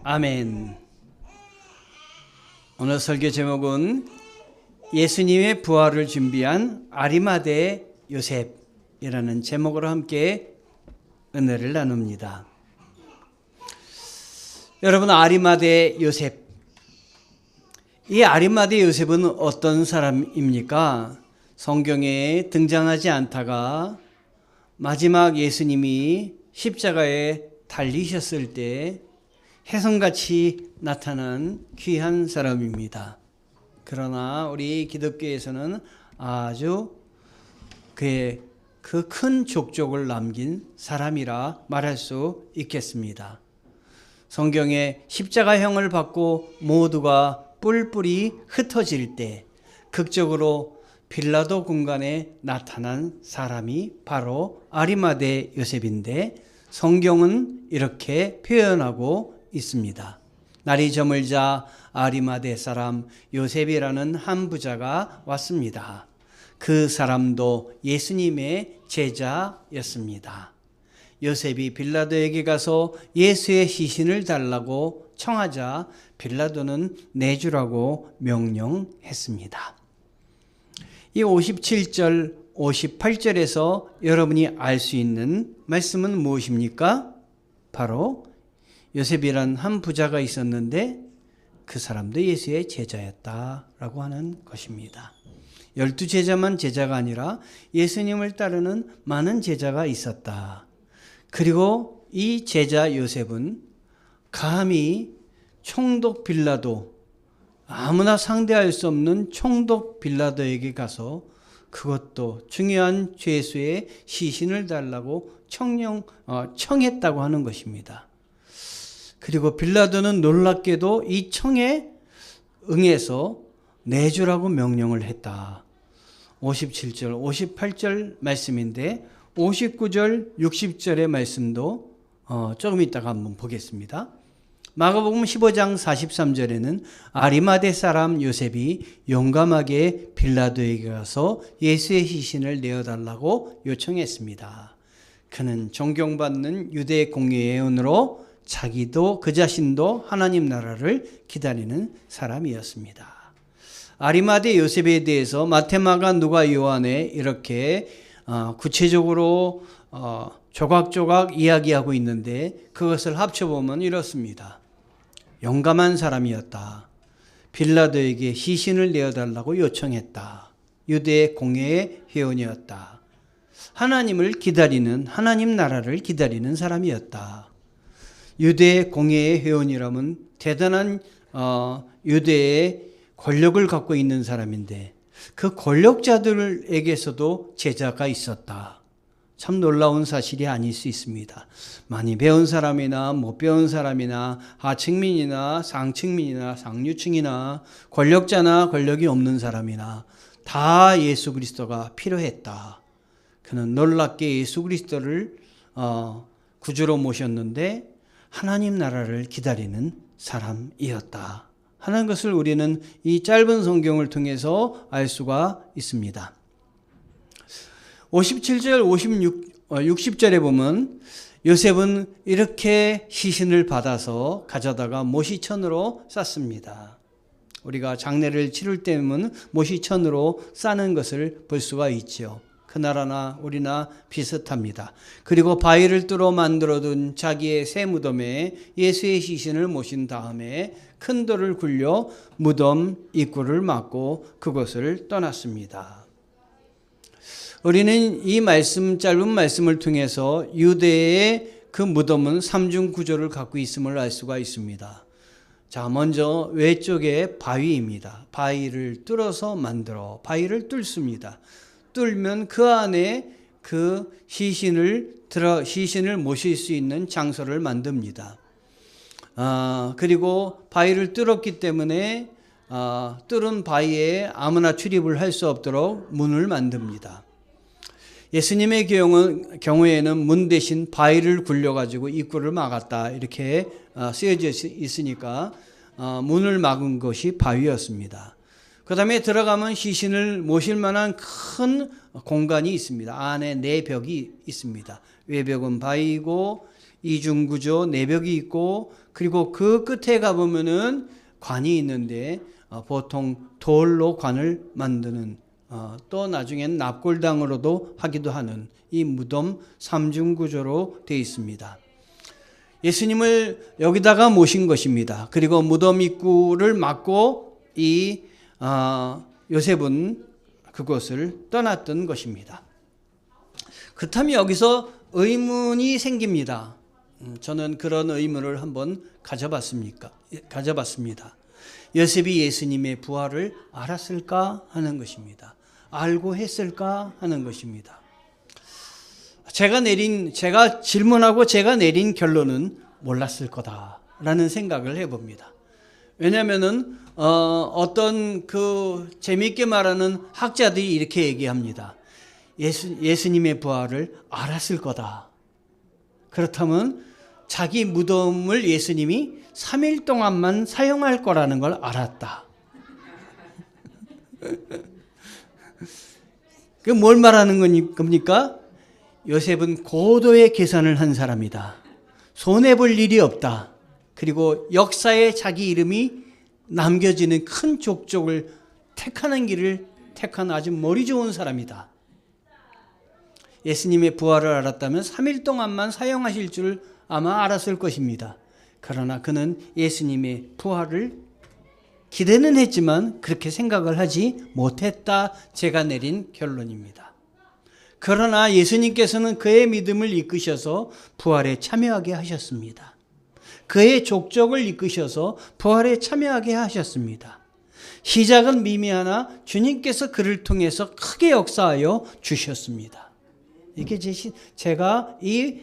아멘. 오늘 설교 제목은 예수님의 부활을 준비한 아리마대 요셉이라는 제목으로 함께 은혜를 나눕니다. 여러분, 아리마대 요셉, 이 아리마대 요셉은 어떤 사람입니까? 성경에 등장하지 않다가 마지막 예수님이 십자가에 달리셨을 때 혜성같이 나타난 귀한 사람입니다. 그러나 우리 기독교에서는 아주 그의 그 큰 족적을 남긴 사람이라 말할 수 있겠습니다. 성경에 십자가형을 받고 모두가 뿔뿔이 흩어질 때 극적으로 빌라도 궁간에 나타난 사람이 바로 아리마대 요셉인데, 성경은 이렇게 표현하고 있습니다. 날이 저물자 아리마대 사람 요셉이라는 한 부자가 왔습니다. 그 사람도 예수님의 제자였습니다. 요셉이 빌라도에게 가서 예수의 시신을 달라고 청하자 빌라도는 내주라고 명령했습니다. 이 57절, 58절에서 여러분이 알 수 있는 말씀은 무엇입니까? 바로 요셉이란 한 부자가 있었는데 그 사람도 예수의 제자였다라고 하는 것입니다. 12제자만 제자가 아니라 예수님을 따르는 많은 제자가 있었다. 그리고 이 제자 요셉은 감히 총독 빌라도, 아무나 상대할 수 없는 총독 빌라도에게 가서 그것도 중요한 죄수의 시신을 달라고 청했다고 하는 것입니다. 그리고 빌라도는 놀랍게도 이 청에 응해서 내주라고 명령을 했다. 57절, 58절 말씀인데 59절, 60절의 말씀도 조금 이따가 한번 보겠습니다. 마가복음 15장 43절에는 아리마대 사람 요셉이 용감하게 빌라도에게 가서 예수의 시신을 내어달라고 요청했습니다. 그는 존경받는 유대 공예의 은으로 자기도 그 자신도 하나님 나라를 기다리는 사람이었습니다. 아리마대 요셉에 대해서 마태, 마가, 누가, 요한에 이렇게 구체적으로 조각조각 이야기하고 있는데, 그것을 합쳐보면 이렇습니다. 용감한 사람이었다. 빌라도에게 시신을 내어달라고 요청했다. 유대 공예의 회원이었다. 하나님을 기다리는, 하나님 나라를 기다리는 사람이었다. 유대 공예의 회원이라면 대단한 유대의 권력을 갖고 있는 사람인데 그 권력자들에게서도 제자가 있었다. 참 놀라운 사실이 아닐 수 있습니다. 많이 배운 사람이나 못 배운 사람이나 하층민이나 상층민이나 상류층이나 권력자나 권력이 없는 사람이나 다 예수 그리스도가 필요했다. 그는 놀랍게 예수 그리스도를 구주로 모셨는데 하나님 나라를 기다리는 사람이었다 하는 것을 우리는 이 짧은 성경을 통해서 알 수가 있습니다. 57절, 60절에 보면 요셉은 이렇게 시신을 받아서 가져다가 모시천으로 쌌습니다. 우리가 장례를 치를 때면 모시천으로 싸는 것을 볼 수가 있죠. 그 나라나 우리나 비슷합니다. 그리고 바위를 뚫어 만들어둔 자기의 새 무덤에 예수의 시신을 모신 다음에 큰 돌을 굴려 무덤 입구를 막고 그곳을 떠났습니다. 우리는 이 말씀, 짧은 말씀을 통해서 유대의 그 무덤은 삼중 구조를 갖고 있음을 알 수가 있습니다. 자, 먼저 외쪽에 바위입니다. 바위를 뚫어서 만들어 바위를 뚫습니다. 뚫면 그 안에 그 시신을 모실 수 있는 장소를 만듭니다. 그리고 바위를 뚫었기 때문에 뚫은 바위에 아무나 출입을 할 수 없도록 문을 만듭니다. 예수님의 경우에는 문 대신 바위를 굴려가지고 입구를 막았다 이렇게 쓰여져 있으니까 문을 막은 것이 바위였습니다. 그 다음에 들어가면 시신을 모실 만한 큰 공간이 있습니다. 안에 네 벽이 있습니다. 외벽은 바위이고 이중구조 내벽이 있고, 그리고 그 끝에 가보면은 관이 있는데 보통 돌로 관을 만드는, 또 나중엔 납골당으로도 하기도 하는 이 무덤 삼중구조로 되어 있습니다. 예수님을 여기다가 모신 것입니다. 그리고 무덤 입구를 막고 이 요셉은 그곳을 떠났던 것입니다. 그렇다면 여기서 의문이 생깁니다. 저는 그런 의문을 한번 가져봤습니다. 요셉이 예수님의 부활을 알았을까 하는 것입니다. 알고 했을까 하는 것입니다. 제가 질문하고 제가 내린 결론은 몰랐을 거다라는 생각을 해봅니다. 왜냐하면은 어떤 그 재미있게 말하는 학자들이 이렇게 얘기합니다. 예수님의 부활을 알았을 거다. 그렇다면 자기 무덤을 예수님이 3일 동안만 사용할 거라는 걸 알았다. 그 뭘 말하는 겁니까? 요셉은 고도의 계산을 한 사람이다. 손해볼 일이 없다. 그리고 역사에 자기 이름이 남겨지는 큰 족적을 택하는 길을 택한 아주 머리 좋은 사람이다. 예수님의 부활을 알았다면 3일 동안만 사용하실 줄 아마 알았을 것입니다. 그러나 그는 예수님의 부활을 기대는 했지만 그렇게 생각을 하지 못했다. 제가 내린 결론입니다. 그러나 예수님께서는 그의 믿음을 이끄셔서 부활에 참여하게 하셨습니다. 그의 족적을 이끄셔서 부활에 참여하게 하셨습니다. 시작은 미미하나 주님께서 그를 통해서 크게 역사하여 주셨습니다. 이게 제가 이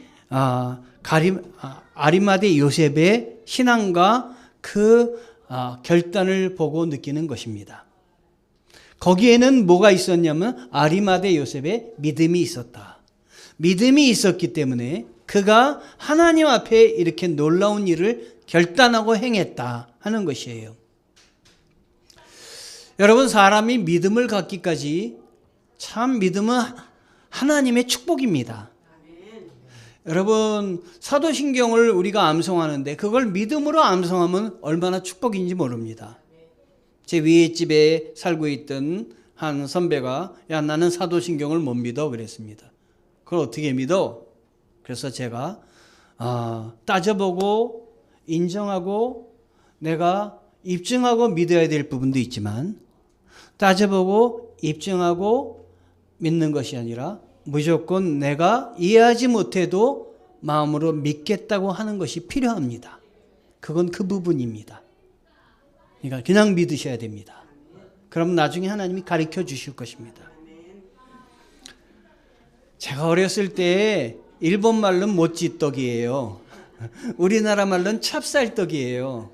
아리마대 요셉의 신앙과 그 결단을 보고 느끼는 것입니다. 거기에는 뭐가 있었냐면 아리마대 요셉의 믿음이 있었다. 믿음이 있었기 때문에 그가 하나님 앞에 이렇게 놀라운 일을 결단하고 행했다 하는 것이에요. 여러분, 사람이 믿음을 갖기까지 참 믿음은 하나님의 축복입니다. 여러분, 사도신경을 우리가 암송하는데 그걸 믿음으로 암송하면 얼마나 축복인지 모릅니다. 제 위에 집에 살고 있던 한 선배가 야, 나는 사도신경을 못 믿어 그랬습니다. 그걸 어떻게 믿어? 그래서 제가 따져보고 인정하고 내가 입증하고 믿어야 될 부분도 있지만 따져보고 입증하고 믿는 것이 아니라 무조건 내가 이해하지 못해도 마음으로 믿겠다고 하는 것이 필요합니다. 그건 그 부분입니다. 그러니까 그냥 믿으셔야 됩니다. 그럼 나중에 하나님이 가르쳐 주실 것입니다. 제가 어렸을 때 일본 말로는 모찌떡이에요. 우리나라 말로는 찹쌀떡이에요.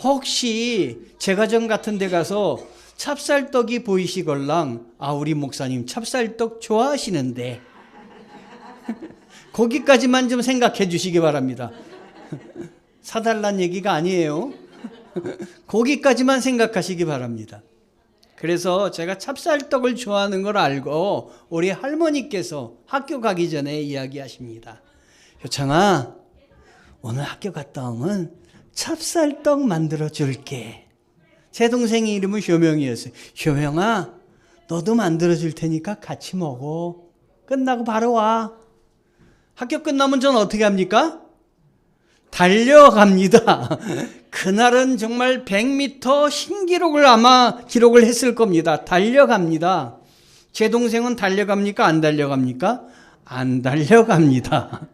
혹시 제과점 같은 데 가서 찹쌀떡이 보이시걸랑 우리 목사님 찹쌀떡 좋아하시는데 거기까지만 좀 생각해 주시기 바랍니다. 사달란 얘기가 아니에요. 거기까지만 생각하시기 바랍니다. 그래서 제가 찹쌀떡을 좋아하는 걸 알고 우리 할머니께서 학교 가기 전에 이야기하십니다. 효창아, 오늘 학교 갔다 오면 찹쌀떡 만들어 줄게. 제 동생의 이름은 효명이었어요. 효명아, 너도 만들어 줄 테니까 같이 먹어. 끝나고 바로 와. 학교 끝나면 전 어떻게 합니까? 달려갑니다. 그날은 정말 100m 신기록을 아마 기록을 했을 겁니다. 달려갑니다. 제 동생은 달려갑니까? 안 달려갑니까? 안 달려갑니다.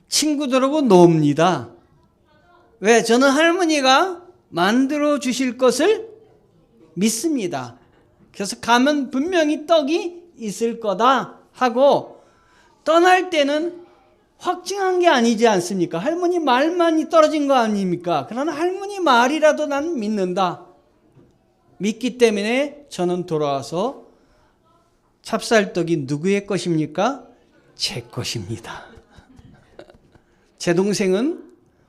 친구들하고 놉니다. 왜? 저는 할머니가 만들어 주실 것을 믿습니다. 그래서 가면 분명히 떡이 있을 거다 하고 떠날 때는 확증한 게 아니지 않습니까? 할머니 말만이 떨어진 거 아닙니까? 그러나 할머니 말이라도 난 믿는다. 믿기 때문에 저는 돌아와서 찹쌀떡이 누구의 것입니까? 제 것입니다. 제 동생은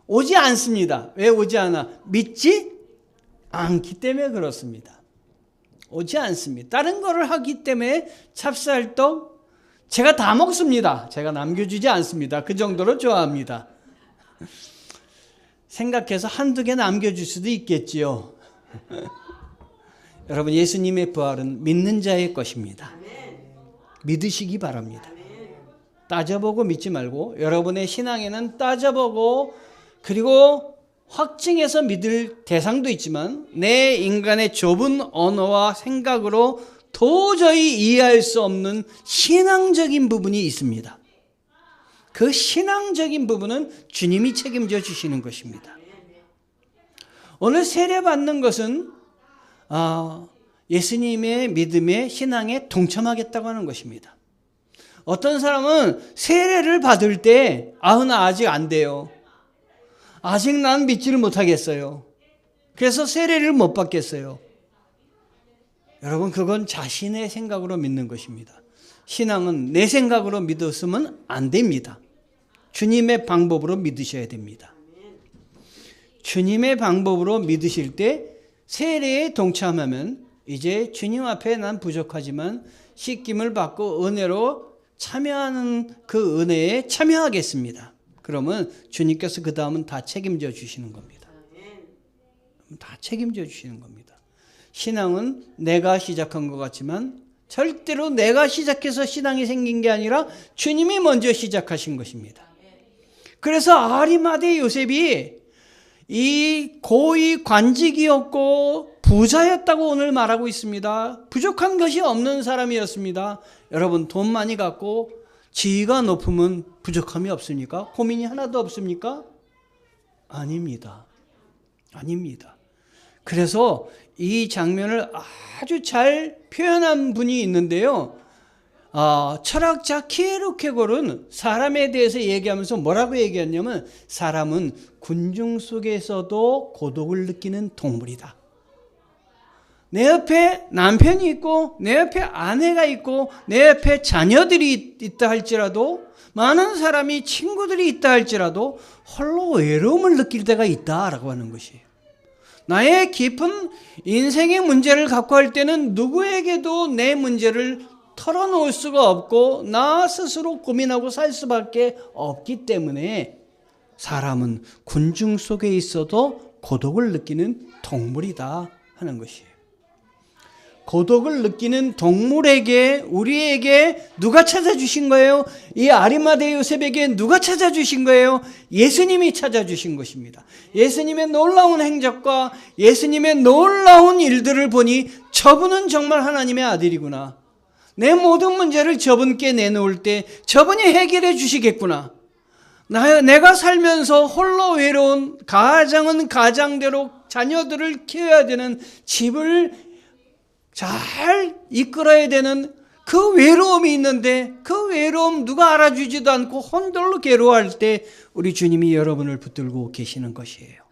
오지 않습니다. 왜 오지 않아? 믿지 않기 때문에 그렇습니다. 오지 않습니다. 다른 거를 하기 때문에 찹쌀떡 제가 다 먹습니다. 제가 남겨주지 않습니다. 그 정도로 좋아합니다. 생각해서 한두 개 남겨줄 수도 있겠지요. 여러분, 예수님의 부활은 믿는 자의 것입니다. 믿으시기 바랍니다. 따져보고 믿지 말고, 여러분의 신앙에는 따져보고 그리고 확증해서 믿을 대상도 있지만 내 인간의 좁은 언어와 생각으로 도저히 이해할 수 없는 신앙적인 부분이 있습니다. 그 신앙적인 부분은 주님이 책임져 주시는 것입니다. 오늘 세례받는 것은 예수님의 믿음의 신앙에 동참하겠다고 하는 것입니다. 어떤 사람은 세례를 받을 때 나 아직 안 돼요. 아직 난 믿지를 못하겠어요. 그래서 세례를 못 받겠어요. 여러분, 그건 자신의 생각으로 믿는 것입니다. 신앙은 내 생각으로 믿었으면 안 됩니다. 주님의 방법으로 믿으셔야 됩니다. 주님의 방법으로 믿으실 때 세례에 동참하면 이제 주님 앞에 난 부족하지만 씻김을 받고 은혜로 참여하는 그 은혜에 참여하겠습니다. 그러면 주님께서 그 다음은 다 책임져 주시는 겁니다. 다 책임져 주시는 겁니다. 신앙은 내가 시작한 것 같지만 절대로 내가 시작해서 신앙이 생긴 게 아니라 주님이 먼저 시작하신 것입니다. 그래서 아리마대 요셉이 이 고위 관직이었고 부자였다고 오늘 말하고 있습니다. 부족한 것이 없는 사람이었습니다. 여러분, 돈 많이 갖고 지위가 높으면 부족함이 없습니까? 고민이 하나도 없습니까? 아닙니다. 아닙니다. 그래서 이 장면을 아주 잘 표현한 분이 있는데요. 철학자 키에르케고르는 사람에 대해서 얘기하면서 뭐라고 얘기했냐면, 사람은 군중 속에서도 고독을 느끼는 동물이다. 내 옆에 남편이 있고 내 옆에 아내가 있고 내 옆에 자녀들이 있다 할지라도, 많은 사람이 친구들이 있다 할지라도 홀로 외로움을 느낄 때가 있다라고 하는 것이에요. 나의 깊은 인생의 문제를 갖고 할 때는 누구에게도 내 문제를 털어놓을 수가 없고 나 스스로 고민하고 살 수밖에 없기 때문에 사람은 군중 속에 있어도 고독을 느끼는 동물이다 하는 것이에요. 고독을 느끼는 동물에게, 우리에게 누가 찾아주신 거예요? 이 아리마대 요셉에게 누가 찾아주신 거예요? 예수님이 찾아주신 것입니다. 예수님의 놀라운 행적과 예수님의 놀라운 일들을 보니 저분은 정말 하나님의 아들이구나. 내 모든 문제를 저분께 내놓을 때 저분이 해결해 주시겠구나. 내가 살면서 홀로 외로운, 가장은 가장대로 자녀들을 키워야 되는, 집을 잘 이끌어야 되는 그 외로움이 있는데 그 외로움 누가 알아주지도 않고 혼돌로 괴로워할 때 우리 주님이 여러분을 붙들고 계시는 것이에요.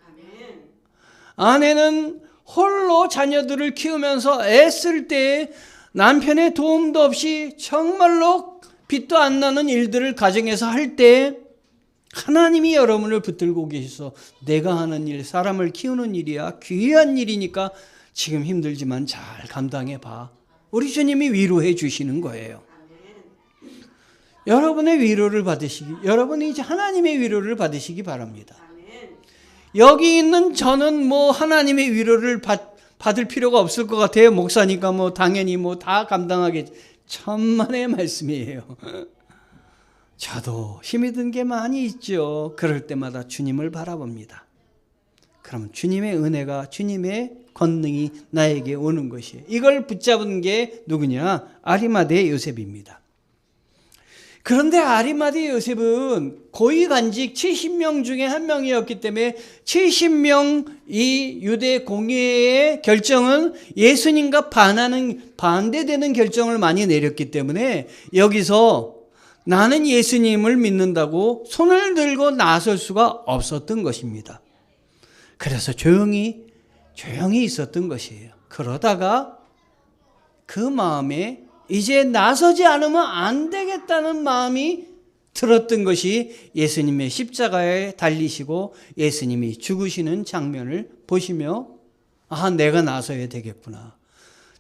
아내는 홀로 자녀들을 키우면서 애쓸 때 남편의 도움도 없이 정말로 빛도 안 나는 일들을 가정에서 할 때 하나님이 여러분을 붙들고 계셔서 내가 하는 일, 사람을 키우는 일이야, 귀한 일이니까 지금 힘들지만 잘 감당해 봐. 우리 주님이 위로해 주시는 거예요. 여러분의 위로를 여러분이 이제 하나님의 위로를 받으시기 바랍니다. 여기 있는 저는 하나님의 위로를 받을 필요가 없을 것 같아요. 목사니까 당연히 다 감당하겠지. 천만의 말씀이에요. 저도 힘이 든 게 많이 있죠. 그럴 때마다 주님을 바라봅니다. 그럼 주님의 은혜가, 주님의 권능이 나에게 오는 것이에요. 이걸 붙잡은 게 누구냐? 아리마대 요셉입니다. 그런데 아리마대 요셉은 고위관직 70명 중에 한 명이었기 때문에 70명 이 유대 공회의 결정은 예수님과 반대되는 결정을 많이 내렸기 때문에 여기서 나는 예수님을 믿는다고 손을 들고 나설 수가 없었던 것입니다. 그래서 조용히 있었던 것이에요. 그러다가 그 마음에 이제 나서지 않으면 안 되겠다는 마음이 들었던 것이 예수님의 십자가에 달리시고 예수님이 죽으시는 장면을 보시며 내가 나서야 되겠구나.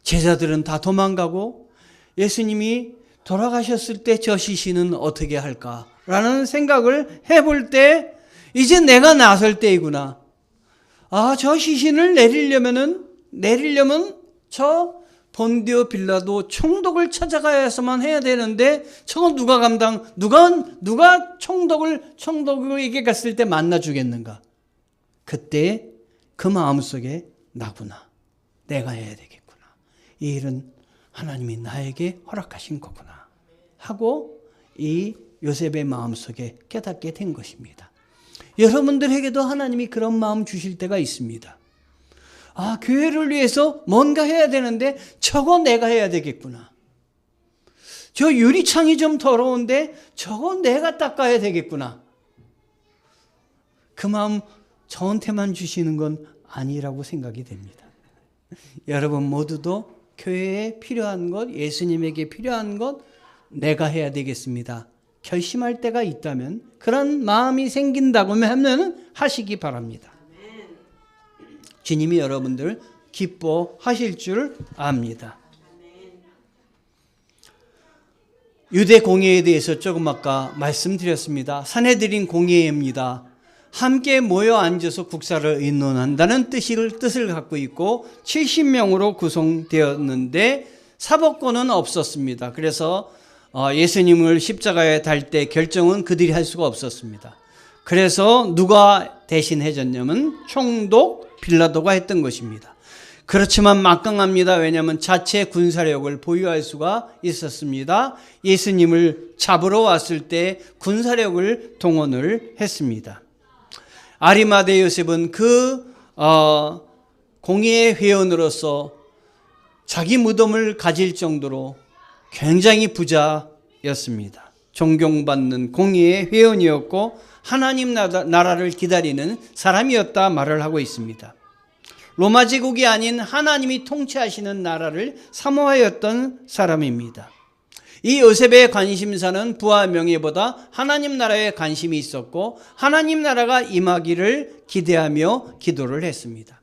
제자들은 다 도망가고 예수님이 돌아가셨을 때 저 시신은 어떻게 할까라는 생각을 해볼 때 이제 내가 나설 때이구나. 아, 저 시신을 내리려면 저 본디오 빌라도 총독을 찾아가야만 해야 되는데 저건 누가 총독에게 갔을 때 만나 주겠는가? 그때 그 마음속에 나구나. 내가 해야 되겠구나. 이 일은 하나님이 나에게 허락하신 거구나. 하고 이 요셉의 마음속에 깨닫게 된 것입니다. 여러분들에게도 하나님이 그런 마음 주실 때가 있습니다. 아, 교회를 위해서 뭔가 해야 되는데 저거 내가 해야 되겠구나. 저 유리창이 좀 더러운데 저거 내가 닦아야 되겠구나. 그 마음 저한테만 주시는 건 아니라고 생각이 됩니다. 여러분 모두도 교회에 필요한 것, 예수님에게 필요한 것 내가 해야 되겠습니다. 결심할 때가 있다면, 그런 마음이 생긴다고 하면 하시기 바랍니다. 주님이 여러분들 기뻐하실 줄 압니다. 유대 공예에 대해서 조금 아까 말씀드렸습니다. 산헤드린 공예입니다. 함께 모여 앉아서 국사를 의논한다는 뜻을 갖고 있고 70명으로 구성되었는데 사법권은 없었습니다. 그래서 예수님을 십자가에 달 때 결정은 그들이 할 수가 없었습니다. 그래서 누가 대신 해줬냐면 총독 빌라도가 했던 것입니다. 그렇지만 막강합니다. 왜냐하면 자체 군사력을 보유할 수가 있었습니다. 예수님을 잡으러 왔을 때 군사력을 동원을 했습니다. 아리마대 요셉은 그 공예의 회원으로서 자기 무덤을 가질 정도로 굉장히 부자였습니다. 존경받는 공예의 회원이었고 하나님 나라를 기다리는 사람이었다 말을 하고 있습니다. 로마 제국이 아닌 하나님이 통치하시는 나라를 사모하였던 사람입니다. 이 요셉의 관심사는 부와 명예보다 하나님 나라에 관심이 있었고 하나님 나라가 임하기를 기대하며 기도를 했습니다.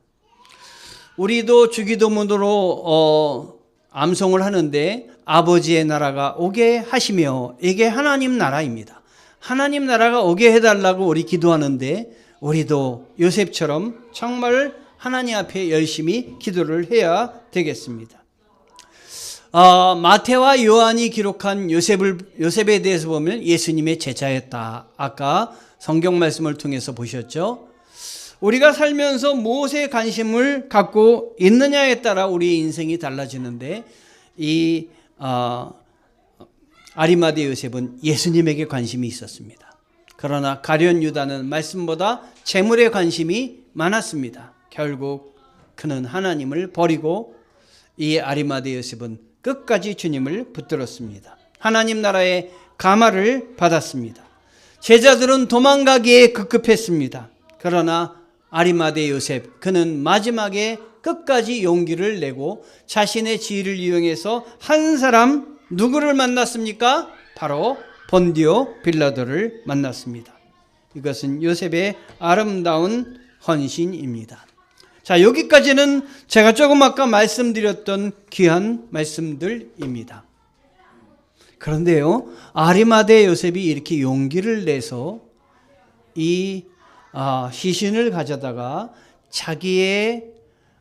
우리도 주기도문으로 암송을 하는데 아버지의 나라가 오게 하시며, 이게 하나님 나라입니다. 하나님 나라가 오게 해달라고 우리 기도하는데 우리도 요셉처럼 정말 하나님 앞에 열심히 기도를 해야 되겠습니다. 마태와 요한이 기록한 요셉에 대해서 보면 예수님의 제자였다. 아까 성경 말씀을 통해서 보셨죠? 우리가 살면서 무엇에 관심을 갖고 있느냐에 따라 우리의 인생이 달라지는데 이 아리마대 요셉은 예수님에게 관심이 있었습니다. 그러나 가룟 유다는 말씀보다 재물에 관심이 많았습니다. 결국 그는 하나님을 버리고 이 아리마대 요셉은 끝까지 주님을 붙들었습니다. 하나님 나라의 감화를 받았습니다. 제자들은 도망가기에 급급했습니다. 그러나 아리마대 요셉, 그는 마지막에 끝까지 용기를 내고 자신의 지위를 이용해서 한 사람, 누구를 만났습니까? 바로 본디오 빌라도를 만났습니다. 이것은 요셉의 아름다운 헌신입니다. 자, 여기까지는 제가 조금 아까 말씀드렸던 귀한 말씀들입니다. 그런데요, 아리마대 요셉이 이렇게 용기를 내서 이 시신을 가져다가 자기의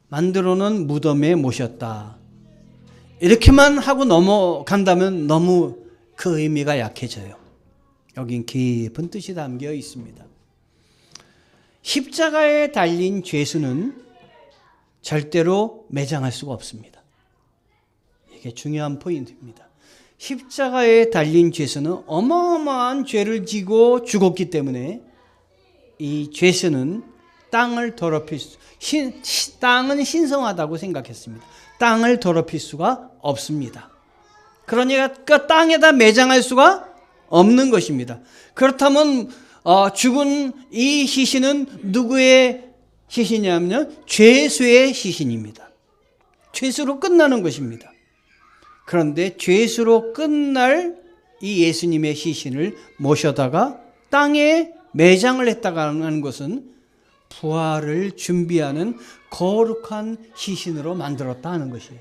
만들어 놓은 무덤에 모셨다. 이렇게만 하고 넘어간다면 너무 그 의미가 약해져요. 여긴 깊은 뜻이 담겨 있습니다. 십자가에 달린 죄수는 절대로 매장할 수가 없습니다. 이게 중요한 포인트입니다. 십자가에 달린 죄수는 어마어마한 죄를 지고 죽었기 때문에 이 죄수는 땅을 더럽힐 땅은 신성하다고 생각했습니다. 땅을 더럽힐 수가 없습니다. 그러니까 그 땅에다 매장할 수가 없는 것입니다. 그렇다면 죽은 이 시신은 누구의 시신이냐면 죄수의 시신입니다. 죄수로 끝나는 것입니다. 그런데 죄수로 끝날 이 예수님의 시신을 모셔다가 땅에 매장을 했다가 하는 것은 부활을 준비하는 거룩한 시신으로 만들었다 하는 것이에요.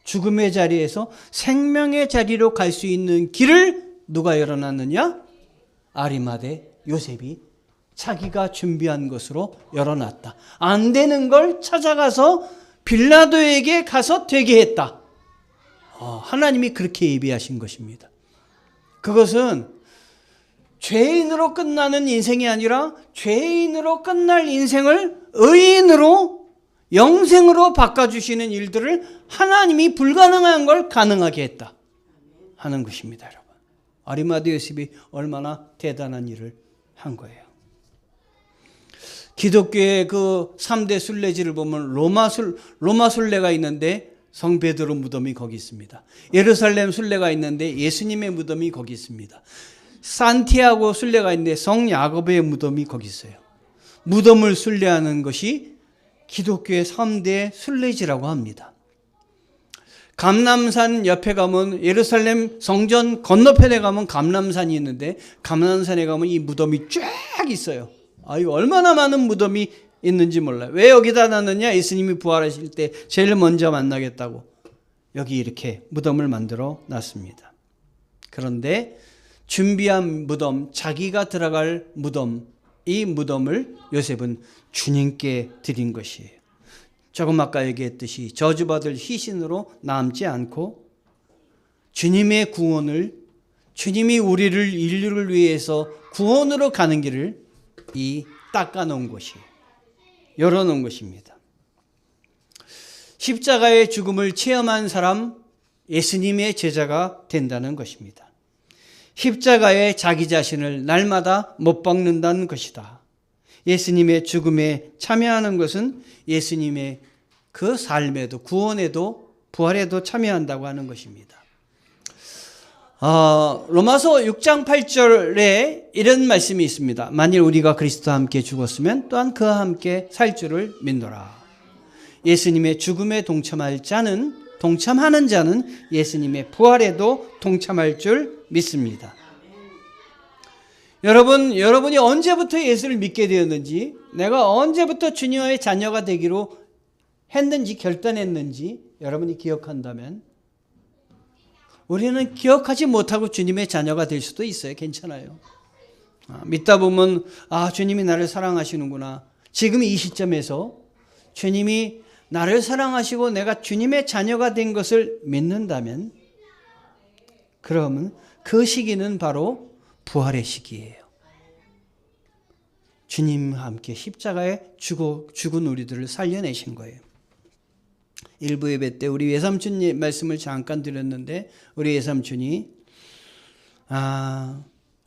죽음의 자리에서 생명의 자리로 갈 수 있는 길을 누가 열어놨느냐? 아리마대 요셉이 자기가 준비한 것으로 열어놨다. 안 되는 걸 찾아가서 빌라도에게 가서 되게 했다. 하나님이 그렇게 예비하신 것입니다. 그것은 죄인으로 끝나는 인생이 아니라 죄인으로 끝날 인생을 의인으로 영생으로 바꿔주시는 일들을 하나님이 불가능한 걸 가능하게 했다 하는 것입니다. 여러분, 아리마대 요셉이 얼마나 대단한 일을 한 거예요. 기독교의 그 3대 순례지를 보면 로마 순례가 있는데 성 베드로 무덤이 거기 있습니다. 예루살렘 순례가 있는데 예수님의 무덤이 거기 있습니다. 산티아고 순례가 있는데 성 야고보의 무덤이 거기 있어요. 무덤을 순례하는 것이 기독교의 3대 순례지라고 합니다. 감람산 옆에 가면 예루살렘 성전 건너편에 가면 감람산이 있는데 감람산에 가면 이 무덤이 쫙 있어요. 이거 얼마나 많은 무덤이 있는지 몰라요. 왜 여기다 놨느냐? 예수님이 부활하실 때 제일 먼저 만나겠다고 여기 이렇게 무덤을 만들어 놨습니다. 그런데 준비한 무덤, 자기가 들어갈 무덤, 이 무덤을 요셉은 주님께 드린 것이에요. 조금 아까 얘기했듯이 저주받을 희신으로 남지 않고 주님의 구원을, 주님이 우리를 인류를 위해서 구원으로 가는 길을 닦아놓은 것이에요. 열어놓은 것입니다. 십자가의 죽음을 체험한 사람, 예수님의 제자가 된다는 것입니다. 십자가에 자기 자신을 날마다 못 박는다는 것이다. 예수님의 죽음에 참여하는 것은 예수님의 그 삶에도, 구원에도, 부활에도 참여한다고 하는 것입니다. 로마서 6장 8절에 이런 말씀이 있습니다. 만일 우리가 그리스도와 함께 죽었으면 또한 그와 함께 살 줄을 믿노라. 예수님의 죽음에 동참하는 자는 예수님의 부활에도 동참할 줄 믿습니다. 여러분이 언제부터 예수를 믿게 되었는지, 내가 언제부터 주님의 자녀가 되기로 했는지, 결단했는지 여러분이 기억한다면, 우리는 기억하지 못하고 주님의 자녀가 될 수도 있어요. 괜찮아요. 믿다 보면 주님이 나를 사랑하시는구나. 지금 이 시점에서 주님이 나를 사랑하시고 내가 주님의 자녀가 된 것을 믿는다면, 그러면 그 시기는 바로 부활의 시기예요. 주님과 함께 십자가에 죽은 우리들을 살려내신 거예요. 일부 예배 때 우리 외삼촌 말씀을 잠깐 드렸는데, 우리 외삼촌이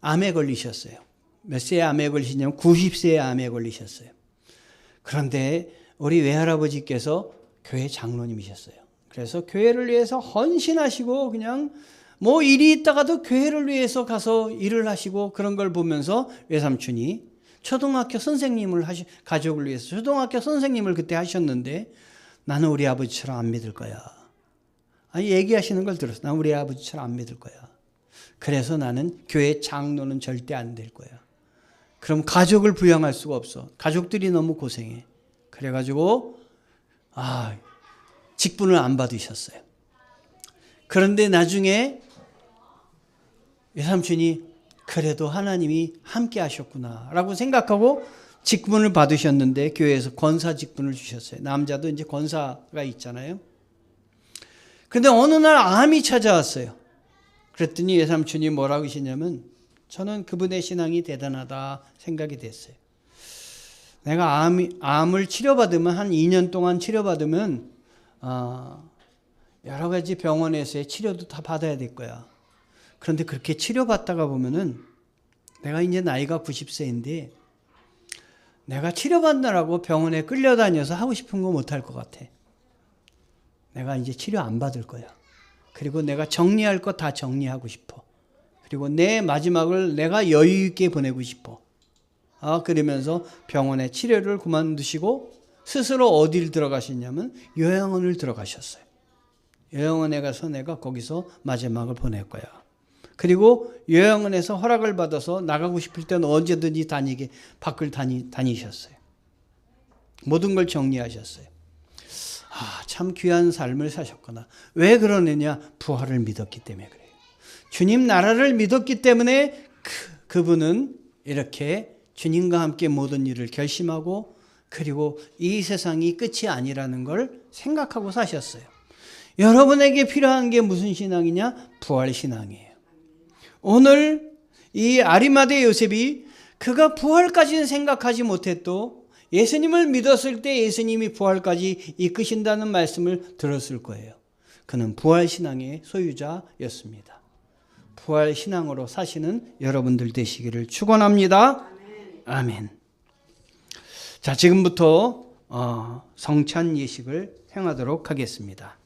암에 걸리셨어요. 몇 세에 암에 걸리시냐면 90세에 암에 걸리셨어요. 그런데 우리 외할아버지께서 교회 장로님이셨어요. 그래서 교회를 위해서 헌신하시고 그냥 일이 있다가도 교회를 위해서 가서 일을 하시고, 그런 걸 보면서 외삼촌이 초등학교 선생님을 가족을 위해서 초등학교 선생님을 그때 하셨는데, 나는 우리 아버지처럼 안 믿을 거야. 얘기하시는 걸 들었어. 나는 우리 아버지처럼 안 믿을 거야. 그래서 나는 교회 장로는 절대 안 될 거야. 그럼 가족을 부양할 수가 없어. 가족들이 너무 고생해. 그래가지고 직분을 안 받으셨어요. 그런데 나중에 외삼촌이 그래도 하나님이 함께 하셨구나 라고 생각하고 직분을 받으셨는데, 교회에서 권사 직분을 주셨어요. 남자도 이제 권사가 있잖아요. 그런데 어느 날 암이 찾아왔어요. 그랬더니 외삼촌이 뭐라고 하시냐면, 저는 그분의 신앙이 대단하다 생각이 됐어요. 내가 암을 치료받으면, 한 2년 동안 치료받으면 여러 가지 병원에서의 치료도 다 받아야 될 거야. 그런데 그렇게 치료받다가 보면은 내가 이제 나이가 90세인데 내가 치료받느라고 병원에 끌려다녀서 하고 싶은 거 못할 것 같아. 내가 이제 치료 안 받을 거야. 그리고 내가 정리할 거 다 정리하고 싶어. 그리고 내 마지막을 내가 여유 있게 보내고 싶어. 그러면서 병원에 치료를 그만두시고 스스로 어디를 들어가셨냐면 요양원을 들어가셨어요. 요양원에 가서 내가 거기서 마지막을 보낼 거야. 그리고 요양원에서 허락을 받아서 나가고 싶을 때는 언제든지 밖을 다니셨어요. 모든 걸 정리하셨어요. 참 귀한 삶을 사셨구나. 왜 그러느냐? 부활을 믿었기 때문에 그래요. 주님 나라를 믿었기 때문에 그분은 이렇게 주님과 함께 모든 일을 결심하고 그리고 이 세상이 끝이 아니라는 걸 생각하고 사셨어요. 여러분에게 필요한 게 무슨 신앙이냐? 부활 신앙이에요. 오늘 이 아리마대 요셉이 그가 부활까지는 생각하지 못해도 예수님을 믿었을 때 예수님이 부활까지 이끄신다는 말씀을 들었을 거예요. 그는 부활 신앙의 소유자였습니다. 부활 신앙으로 사시는 여러분들 되시기를 축원합니다. 아멘. 자, 지금부터 성찬 예식을 행하도록 하겠습니다.